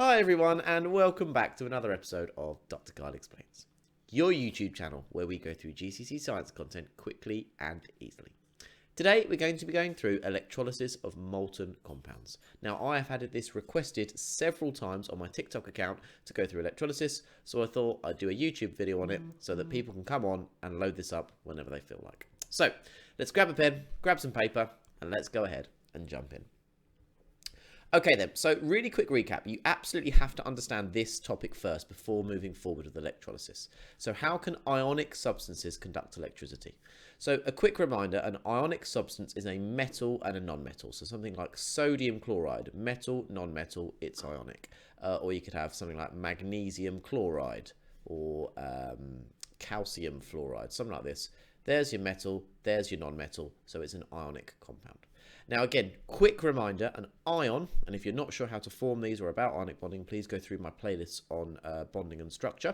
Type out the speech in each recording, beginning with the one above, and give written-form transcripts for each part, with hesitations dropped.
Hi everyone and welcome back to another episode of Dr. Kyle Explains, your YouTube channel where we go through GCSE science content quickly and easily. Today we're going to be going through electrolysis of molten compounds. Now I have had this requested several times on my TikTok account to go through electrolysis, so I thought I'd do a YouTube video on it so that people can come on and load this up whenever they feel like. So let's grab a pen, grab some paper and let's go ahead and jump in. Okay then, so really quick recap. You absolutely have to understand this topic first before moving forward with electrolysis. So how can ionic substances conduct electricity? So a quick reminder, an ionic substance is a metal and a non-metal. So something like sodium chloride, metal, non-metal, it's ionic. Or you could have something like magnesium chloride or calcium fluoride, something like this. There's your metal, there's your non-metal, so it's an ionic compound. Now again, quick reminder, an ion, and if you're not sure how to form these or about ionic bonding, please go through my playlists on bonding and structure.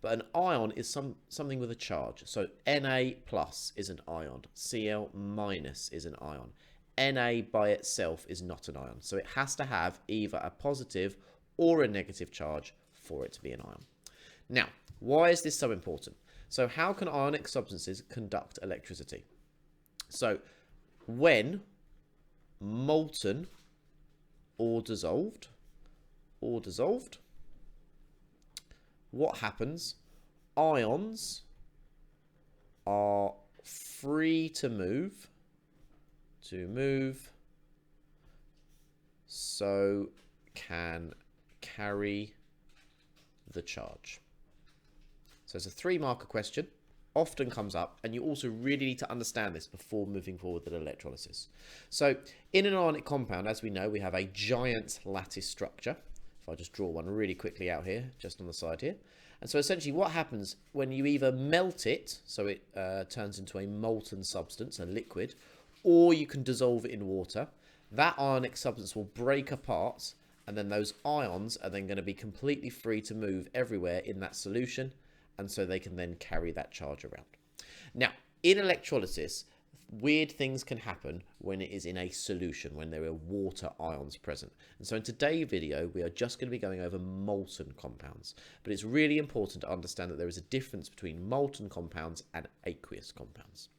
But an ion is something with a charge. So Na plus is an ion, Cl minus is an ion. Na by itself is not an ion. So it has to have either a positive or a negative charge for it to be an ion. Now, why is this so important? So how can ionic substances conduct electricity? So when molten or dissolved, what happens? Ions are free to move, so can carry the charge. So it's a 3-marker question, often comes up, and you also really need to understand this before moving forward with electrolysis. So in an ionic compound, as we know, we have a giant lattice structure. If I just draw one really quickly out here, just on the side here. And so essentially what happens when you either melt it, so it turns into a molten substance, a liquid, or you can dissolve it in water, that ionic substance will break apart, and then those ions are then going to be completely free to move everywhere in that solution, and so they can then carry that charge around. Now, in electrolysis, weird things can happen when it is in a solution, when there are water ions present. And so in today's video, we are just going to be going over molten compounds. But it's really important to understand that there is a difference between molten compounds and aqueous compounds.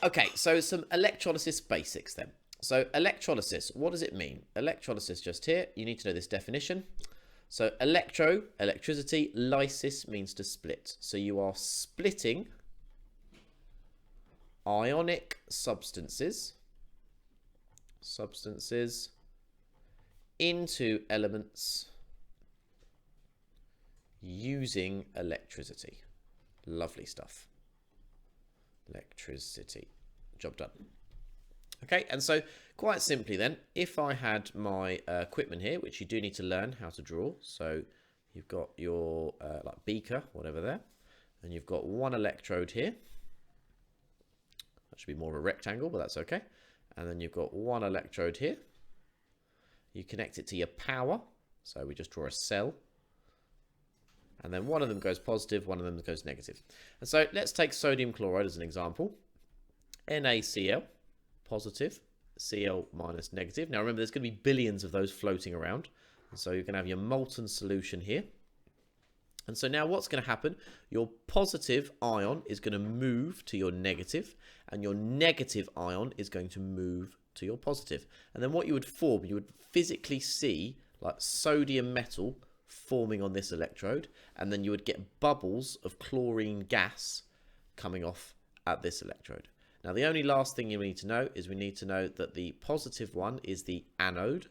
Okay, so some electrolysis basics then. So electrolysis, what does it mean? Electrolysis, just here, you need to know this definition. So electricity, lysis means to split. So you are splitting ionic substances into elements using electricity. Lovely stuff. Electricity. Job done. Okay, and so quite simply then, if I had my equipment here, which you do need to learn how to draw. So you've got your like beaker, whatever there, and you've got one electrode here. That should be more of a rectangle, but that's okay. And then you've got one electrode here. You connect it to your power. So we just draw a cell. And then one of them goes positive, one of them goes negative. And so let's take sodium chloride as an example. NaCl. Positive, Cl minus negative. Now remember, there's going to be billions of those floating around. And so you're going to have your molten solution here. And so now what's going to happen? Your positive ion is going to move to your negative, and your negative ion is going to move to your positive. And then what you would form, you would physically see like sodium metal forming on this electrode, and then you would get bubbles of chlorine gas coming off at this electrode. Now, the only last thing you need to know is we need to know that the positive one is the anode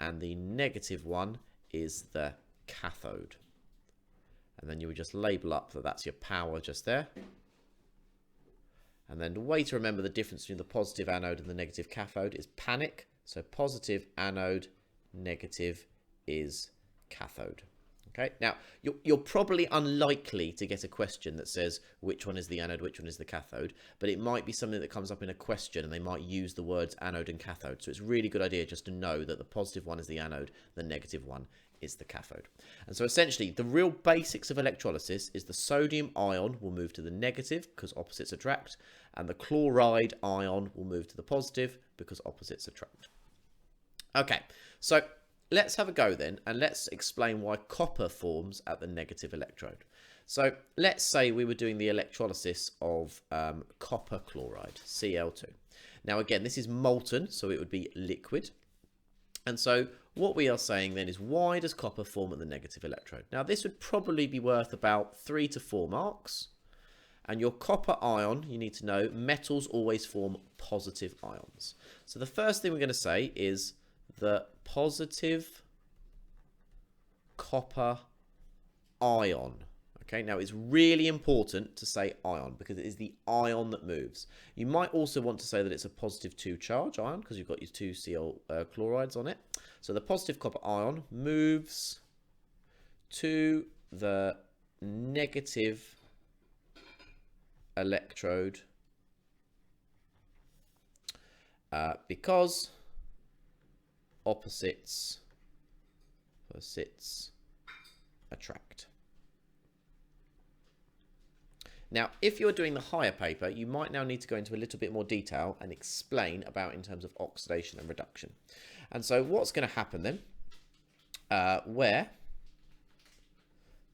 and the negative one is the cathode. And then you would just label up that that's your power just there. And then the way to remember the difference between the positive anode and the negative cathode is panic. So positive anode, negative is cathode. Okay, now you're probably unlikely to get a question that says which one is the anode, which one is the cathode, but it might be something that comes up in a question and they might use the words anode and cathode. So it's a really good idea just to know that the positive one is the anode, the negative one is the cathode. And so essentially the real basics of electrolysis is the sodium ion will move to the negative because opposites attract, and the chloride ion will move to the positive because opposites attract. Okay, so let's have a go then, and let's explain why copper forms at the negative electrode. So let's say we were doing the electrolysis of copper chloride, Cl2. Now again, this is molten, so it would be liquid. And so what we are saying then is, why does copper form at the negative electrode? Now this would probably be worth about 3 to 4 marks. And your copper ion, you need to know, metals always form positive ions. So the first thing we're going to say is the positive copper ion. Okay, now it's really important to say ion because it is the ion that moves. You might also want to say that it's a positive 2 charge ion because you've got your 2 Cl chlorides on it. So the positive copper ion moves to the negative electrode because opposites attract. Now, if you're doing the higher paper, you might now need to go into a little bit more detail and explain about in terms of oxidation and reduction. And so what's going to happen then, where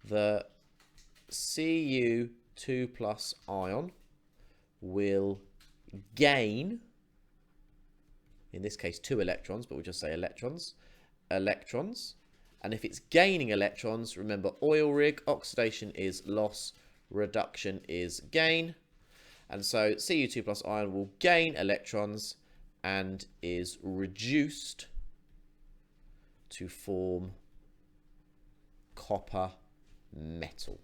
the Cu2 plus ion will gain, in this case 2 electrons, but we'll just say electrons, and if it's gaining electrons, remember oil rig, oxidation is loss, reduction is gain, and so Cu2 plus ion will gain electrons and is reduced to form copper metal.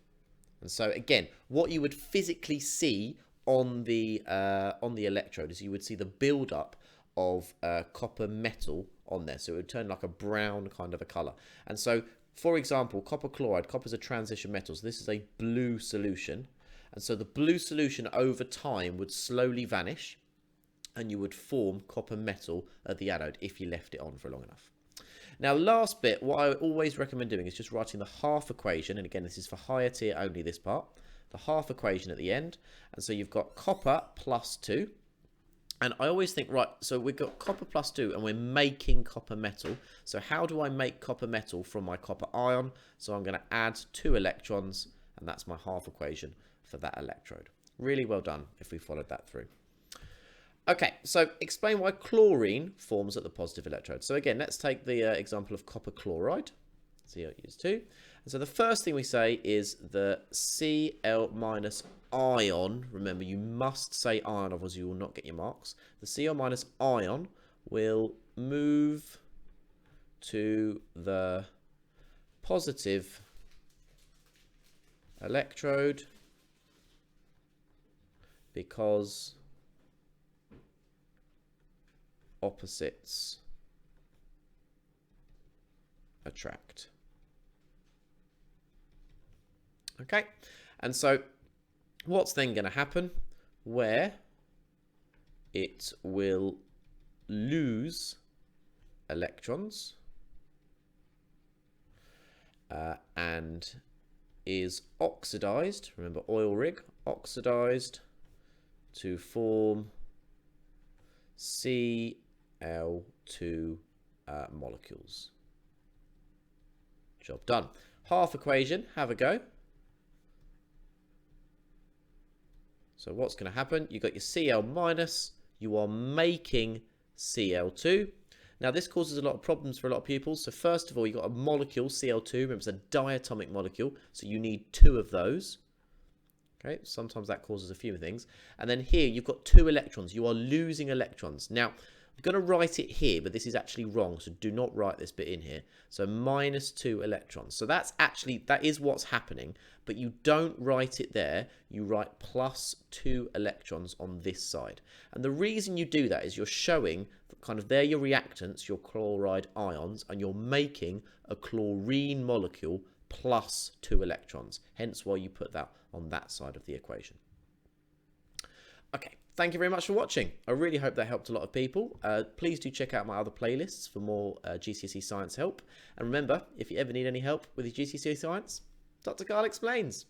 And so again, what you would physically see on the electrode is you would see the build-up of copper metal on there. So it would turn like a brown kind of a colour. And so, for example, copper chloride, copper is a transition metal. So this is a blue solution. And so the blue solution over time would slowly vanish and you would form copper metal at the anode if you left it on for long enough. Now, last bit, what I always recommend doing is just writing the half equation. And again, this is for higher tier only, this part. The half equation at the end. And so you've got copper plus 2. And I always think, right, so we've got copper plus 2 and we're making copper metal. So how do I make copper metal from my copper ion? So I'm going to add 2 electrons, and that's my half equation for that electrode. Really well done if we followed that through. Okay, so explain why chlorine forms at the positive electrode. So again, let's take the example of copper chloride. Cu2. And so the first thing we say is the Cl minus ion. Remember, you must say ion, otherwise you will not get your marks. The Cl minus ion will move to the positive electrode because opposites attract. Okay, and so what's then going to happen? Where it will lose electrons and is oxidized, remember oil rig, oxidized to form Cl2 molecules. Job done. Half equation, have a go. So what's going to happen? You've got your Cl minus, you are making Cl2. Now this causes a lot of problems for a lot of pupils. So first of all, you've got a molecule, Cl2, remember it's a diatomic molecule, so you need 2 of those. Okay, sometimes that causes a few things. And then here you've got 2 electrons. You are losing electrons. Now, I'm going to write it here, but this is actually wrong, so do not write this bit in here. So minus 2 electrons. So that is what's happening, but you don't write it there. You write plus 2 electrons on this side. And the reason you do that is you're showing that kind of they're your reactants, your chloride ions, and you're making a chlorine molecule plus 2 electrons. Hence why you put that on that side of the equation. Okay, thank you very much for watching. I really hope that helped a lot of people. Please do check out my other playlists for more GCSE science help. And remember, if you ever need any help with your GCSE science, Dr. Carl explains.